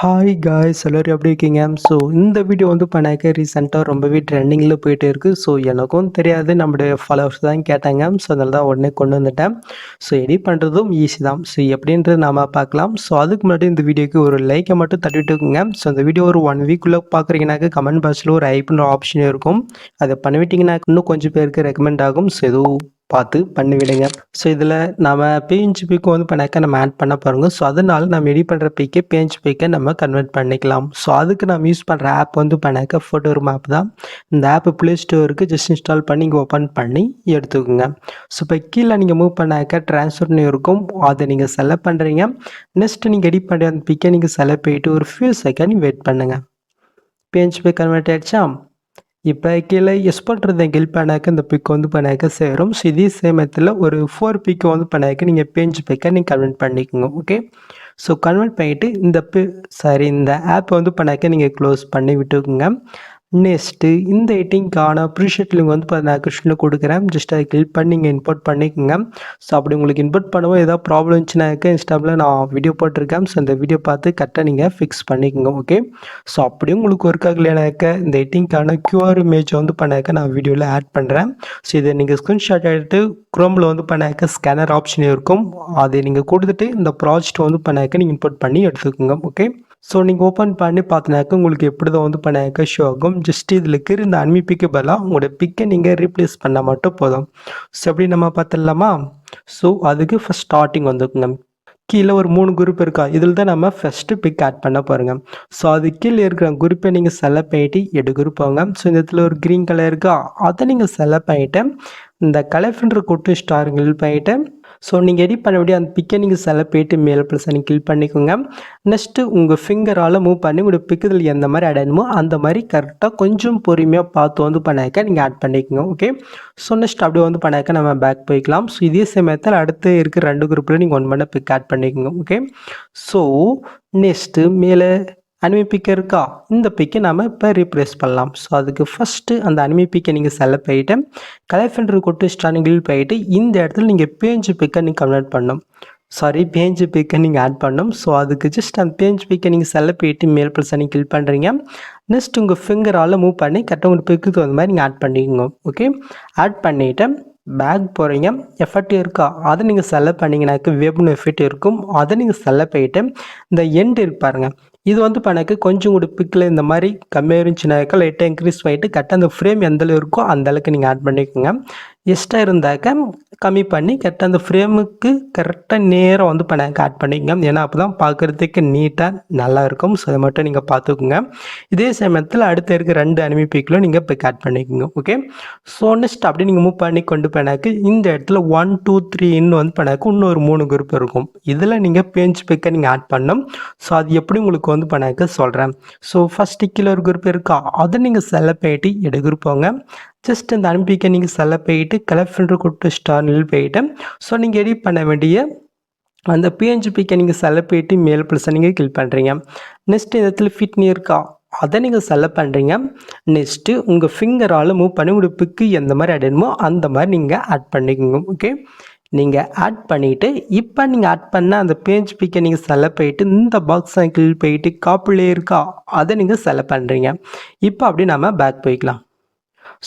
Hi guys எல்லோரும் எப்படி இருக்கீங்க? ஸோ இந்த வீடியோ வந்து பண்ணாக்க ரீசெண்டாக ரொம்பவே ட்ரெண்டிங்கில் போயிட்டு இருக்குது. ஸோ எனக்கும் தெரியாது, நம்மளுடைய ஃபாலோவர்ஸ் தான் கேட்டாங்க. ஸோ அதனால தான் உடனே கொண்டு வந்துட்டேன். ஸோ எடிட் பண்ணுறதும் ஈஸி தான். ஸோ எப்படின்றது நாம் பார்க்கலாம். ஸோ அதுக்கு முன்னாடி இந்த வீடியோக்கு ஒரு லைக்கை மட்டும் தட்டிவிட்டுக்குங்க. ஸோ இந்த வீடியோ ஒரு 1 வீக்குள்ளே பார்க்குறீங்கனாக்க கமெண்ட் பாக்ஸில் ஒரு ஐப்புன்ற ஆப்ஷன் இருக்கும். அதை பண்ணிவிட்டிங்கன்னா இன்னும் கொஞ்சம் பேருக்கு ரெக்கமெண்ட் ஆகும். ஸோ எதுவும் பார்த்து பண்ணி விடுங்க. ஸோ இதில் நம்ம பிக்கு வந்து பண்ணாக்க நம்ம ஆட் பண்ண பாருங்க. ஸோ அதனால நம்ம எடிட் பண்ணுற பிக்கை பிக்கை நம்ம கன்வெர்ட் பண்ணிக்கலாம். ஸோ அதுக்கு நம்ம யூஸ் பண்ணுற ஆப் வந்து பண்ணாக்க ஃபோட்டோ ஆப் தான். இந்த ஆப் ப்ளே ஸ்டோருக்கு ஜஸ்ட் இன்ஸ்டால் பண்ணி இங்கே ஓப்பன் பண்ணி எடுத்துக்கோங்க. ஸோ இப்போ கீழே நீங்கள் மூவ் பண்ணாக்க ட்ரான்ஸ்ஃபர்னு இருக்கும், அதை நீங்கள் செலக்ட் பண்ணுறீங்க. நெக்ஸ்ட்டு நீங்கள் எடிட் பண்ணுற அந்த பிக்கை நீங்கள் செலக்ட் பண்ணிவிட்டு ஒரு ஃபியூ செகண்ட் வெயிட் பண்ணுங்கள். பி கன்வெர்ட் ஆகிடுச்சா? இப்போ கீழே எக்ஸ்போர்ட்றதை கிளிக் பண்ணாக்க இந்த பிக் வந்து பண்ணாக்க சேரும். ஸோ இதே சமயத்தில் ஒரு 4 பிக்கு வந்து பண்ணாக்க நீங்கள் பிக்கை நீங்கள் கன்வெர்ட் பண்ணிக்கோங்க. ஓகே, ஸோ கன்வெர்ட் பண்ணிவிட்டு இந்த ஆப்பை வந்து பண்ணாக்க நீங்கள் க்ளோஸ் பண்ணி விட்டுக்குங்க. நெக்ஸ்ட்டு இந்த எடிட்டிங்கான ப்ரீஷீட் லிங்க் வந்து நான் கிருஷ்ணில் கொடுக்குறேன். ஜஸ்ட் அதை கிளிக் பண்ணி நீங்கள் இம்போர்ட் பண்ணிக்கோங்க. ஸோ அப்படி உங்களுக்கு இம்போர்ட் பண்ணும்போது ஏதாவது ப்ராப்ளம் இருந்துச்சுனாக்க இன்ஸ்டாவில் நான் வீடியோ போட்டிருக்கேன். ஸோ அந்த வீடியோ பார்த்து கரெக்டாக நீங்கள் ஃபிக்ஸ் பண்ணிக்கோங்க. ஓகே, ஸோ அப்படியும் உங்களுக்கு ஒர்க் ஆகலைனாக்க இந்த எடிட்டிங்கான QR இமேஜ் வந்து பண்ணாக்க நான் வீடியோவில் ஆட் பண்ணுறேன். ஸோ இதை நீங்கள் ஸ்க்ரீன்ஷாட் எடுத்து குரோமில் வந்து பண்ணாக்க ஸ்கேனர் ஆப்ஷன் இருக்கும், அதை நீங்கள் கொடுத்துட்டு இந்த ப்ராஜெக்ட் வந்து பண்ணாக்க நீங்கள் இம்போர்ட் பண்ணி எடுத்துக்கோங்க. ஓகே, ஸோ நீங்கள் ஓப்பன் பண்ணி பார்த்தினாக்க உங்களுக்கு எப்படி தான் வந்து பண்ணாக்க ஷோ ஆகும். ஜஸ்ட் இதில் இருக்கிற இந்த அன்மிப்பிக்கு பதிலாக உங்களோட பிக்கை நீங்கள் ரீப்ளேஸ் பண்ணால் மட்டும் போதும். ஸோ எப்படி நம்ம பார்த்துடலாமா? ஸோ அதுக்கு ஃபஸ்ட் ஸ்டார்டிங் வந்துக்குங்க. கீழே ஒரு 3 குரூப் இருக்கா, இதில் தான் நம்ம ஃபஸ்ட்டு பிக் ஆட் பண்ண போகிறோங்க. ஸோ அது கீழே இருக்கிற குரூப்பை நீங்கள் செலக்ட் பண்ணிட்டு எடுக்குறோம் போங்க. ஸோ இந்த இடத்துல ஒரு க்ரீன் கலர் இருக்கா, அதை நீங்கள் செலக்ட் பண்ணிவிட்டு இந்த கலெக்ஷன்ற கொட்டு ஸ்டாருங்க பண்ணிவிட்டு ஸோ நீங்கள் எடிட் பண்ண வேண்டிய அந்த பிக்கை நீங்கள் செலக்ட் பண்ணிட்டு மேல் ப்ளஸ் நீங்கள் கிளிக் பண்ணிக்கோங்க. நெக்ஸ்ட்டு உங்கள் ஃபிங்கரால் மூவ் பண்ணி உங்களோட பிக்கு இதில் எந்த மாதிரி ஆட் ஆகணுமோ அந்த மாதிரி கரெக்டாக கொஞ்சம் பொறுமையாக பார்த்து வந்து பண்ணாக்க நீங்கள் ஆட் பண்ணிக்கோங்க. ஓகே, ஸோ நெக்ஸ்ட் அப்படியே வந்து பண்ணாக்க நம்ம பேக் போய்க்கலாம். ஸோ இதே சமயத்தில் அடுத்து இருக்கிற 2 குரூப்பில் நீங்கள் 1 பண்ண பிக் ஆட் பண்ணிக்கோங்க. ஓகே, ஸோ நெக்ஸ்ட்டு மேலே அனிமி பிக் இருக்கா, இந்த பிக்கை நம்ம இப்போ ரீப்ளேஸ் பண்ணலாம். ஸோ அதுக்கு ஃபஸ்ட்டு அந்த அனிமி பிக்கை நீங்கள் செலக்ட் பண்ணிவிட்டு கலெக்ஷன் கொட்டு ஸ்டார்டிங்கில் போயிட்டு இந்த இடத்துல நீங்கள் பிக்கை நீங்கள் கன்வெர்ட் பண்ணணும். பிக்கை நீங்கள் ஆட் பண்ணணும். ஸோ அதுக்கு ஜஸ்ட் அந்த பிக்கை நீங்கள் செலக்ட் பண்ணிட்டு மேல் ப்ளஸ் நீங்கள் கிளிக் பண்ணுறீங்க. நெக்ஸ்ட் உங்கள் ஃபிங்கரால் மூவ் பண்ணி கரெக்டாக உங்கள் பிக்கு தகுந்த மாதிரி நீங்கள் ஆட் பண்ணிக்கோங்க. ஓகே, ஆட் பண்ணிவிட்டு பேக் போகிறீங்க. எஃபெக்ட் இருக்கா, அதை நீங்கள் செலக்ட் பண்ணிங்கனாக்க வெப்னு எஃபெக்ட் இருக்கும், அதை நீங்கள் செலக்ட் பண்ணிவிட்டு இந்த எண்ட் இருக்கு பாருங்கள், இது வந்து பண்ணாக்க கொஞ்சம் கூட பிக்கில் இந்த மாதிரி கம்மியாக இருந்துச்சுனாக்கா லைட்டாக இன்க்ரீஸ் பண்ணிவிட்டு கரெக்டாக அந்த ஃப்ரேம் எந்தளவு இருக்கோ அந்தளவுக்கு நீங்கள் ஆட் பண்ணிக்கோங்க. எக்ஸ்ட்ரா இருந்தாக்க கம்மி பண்ணி கரெக்டாக அந்த ஃப்ரேமுக்கு கரெக்டாக நேராக வந்து பண்ணாக்க ஆட் பண்ணிக்கோங்க. ஏன்னா அப்போ தான் பார்க்குறதுக்கு நீட்டாக நல்லாயிருக்கும். ஸோ அதை மட்டும் நீங்கள் பார்த்துக்குங்க. இதே சமயத்தில் அடுத்த இருக்க 2 அனிமி பிக்கிலும் நீங்கள் பிக் ஆட் பண்ணிக்கோங்க. ஓகே, ஸோ நெக்ஸ்ட் அப்படி நீங்கள் மூவ் பண்ணி கொண்டு பண்ணாக்க இந்த இடத்துல 1 2 3 இன்னும் வந்து பண்ணாக்க இன்னொரு 3 குரூப் இருக்கும். இதில் நீங்கள் பிக்கை நீங்கள் ஆட் பண்ணணும். ஸோ அது எப்படி உங்களுக்கு வந்து பண்ணாக்க சொல்கிறேன். ஸோ ஃபஸ்ட்டு கீழே ஒரு குரூப் இருக்கா, அதை நீங்கள் செலக்ட் பண்ணிட்டு எடுக்குறப்போங்க. ஜஸ்ட் இந்த அனுப்பிக்க நீங்கள் செலக்ட் பண்ணிட்டு கலெக்ஷன் கொட்டு ஸ்டார்னில் போயிட்டு ஸோ நீங்கள் எடிட் பண்ண வேண்டிய அந்த பிக்கை நீங்கள் செலக்ட் பண்ணிட்டு மேல் ப்ளஸ் நீங்கள் கிளிக் பண்ணுறீங்க. நெக்ஸ்ட் இந்த இடத்துல ஃபிட்னி இருக்கா, அதை நீங்கள் செலக்ட் பண்ணுறீங்க. நெக்ஸ்ட்டு உங்கள் ஃபிங்கரால் மூவ் பண்ணி உங்கள் பிக்கு எந்த மாதிரி ஆட் ஆகணுமோ அந்த மாதிரி நீங்கள் ஆட் பண்ணிக்கோங்க. ஓகே, நீங்கள் ஆட் பண்ணிவிட்டு இப்போ நீங்கள் ஆட் பண்ண அந்த பிக்கை நீங்கள் செலக்ட் பண்ணிவிட்டு இந்த பாக்ஸ் கிளிக் போயிட்டு காப்பிலே இருக்கா, அதை நீங்கள் செலக்ட் பண்ணுறீங்க. இப்போ அப்படி நம்ம பேக் போய்க்கலாம்.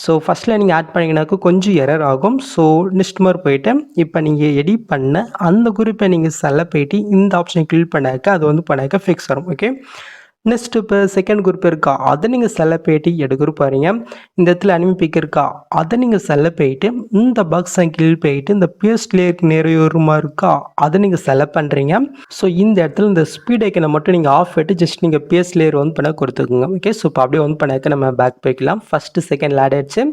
ஸோ ஃபஸ்ட்டில் நீங்கள் ஆட் பண்ணிங்கனாக்கா கொஞ்சம் எரர் ஆகும். ஸோ நெக்ஸ்ட் மாதிரி போயிட்டு இப்போ நீங்கள் எடிட் பண்ண அந்த குரூப்பை நீங்கள் செலக்ட் பண்ணிட்டு இந்த ஆப்ஷனை கிளிக் பண்ணாக்க அது வந்து பண்ணாக்க ஃபிக்ஸ் வரும். ஓகே, நெக்ஸ்ட் இப்போ செகண்ட் குரூப் இருக்கா, அதை நீங்கள் செலக்ட் பண்ணிட்டு எடுக்கிற பாருங்க. இந்த இடத்துல அனிமி பிக் இருக்கா, அதை நீங்கள் செலக்ட் பண்ணிட்டு இந்த பாக்ஸ் கிளிக் பண்ணிட்டு இந்த பேஸ்ட்லேயே நிறையமா இருக்கா, அதை நீங்கள் செலக்ட் பண்ணுறீங்க. ஸோ இந்த இடத்துல இந்த ஸ்பீட் ஐக்கனை மட்டும் நீங்கள் ஆஃப் பண்ணிட்டு ஜஸ்ட் நீங்கள் பேஸ் லேயர் வந்து பண்ண கொடுத்துக்குங்க. ஓகே, ஸோ இப்போ அப்படியே வந்து பண்ணாக்க நம்ம பேக் போய்க்கலாம். ஃபஸ்ட்டு செகண்ட் ஆட் ஆயிடுச்சு.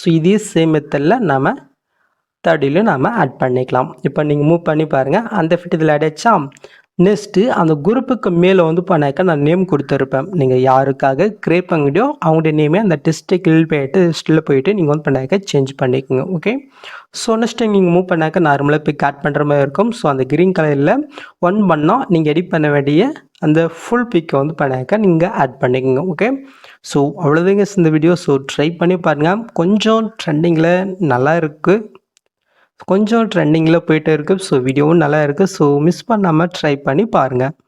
ஸோ இதே சேம் மெத்தடில் நம்ம தேர்டிலும் நம்ம ஆட் பண்ணிக்கலாம். இப்போ நீங்கள் மூவ் பண்ணி பாருங்கள், அந்த ஃபிட் இதில் ஆட் ஆயிடுச்சா? நெக்ஸ்ட்டு அந்த குரூப்புக்கு மேலே வந்து பண்ணாக்க நான் நேம் கொடுத்துருப்பேன். நீங்கள் யாருக்காக கிரியேட் பண்ணிட்டோ அவங்களுடைய நேமே அந்த டெஸ்ட்டை கிளிக் பண்ணிட்டு டெஸ்ட்டில் போயிட்டு நீங்கள் வந்து பண்ணாக்க சேஞ்ச் பண்ணிக்கோங்க. ஓகே, ஸோ நெக்ஸ்ட்டு நீங்கள் மூவ் பண்ணாக்க நார்மலாக பிக் ஆட் பண்ணுற மாதிரி இருக்கும். ஸோ அந்த க்ரீன் கலரில் 1 பண்ணால் நீங்கள் எடிட் பண்ண வேண்டிய அந்த ஃபுல் பிக்கை வந்து பண்ணாக்க நீங்கள் ஆட் பண்ணிக்கோங்க. ஓகே, ஸோ அவ்வளோதாங்க இந்த வீடியோ. ஸோ ட்ரை பண்ணி பாருங்கள். கொஞ்சம் ட்ரெண்டிங்கில் நல்லா இருக்குது, கொஞ்சம் ட்ரெண்டிங்கில் போயிட்டு இருக்குது. ஸோ வீடியோவும் நல்லா இருக்குது. ஸோ மிஸ் பண்ணாமல் ட்ரை பண்ணி பாருங்கள்.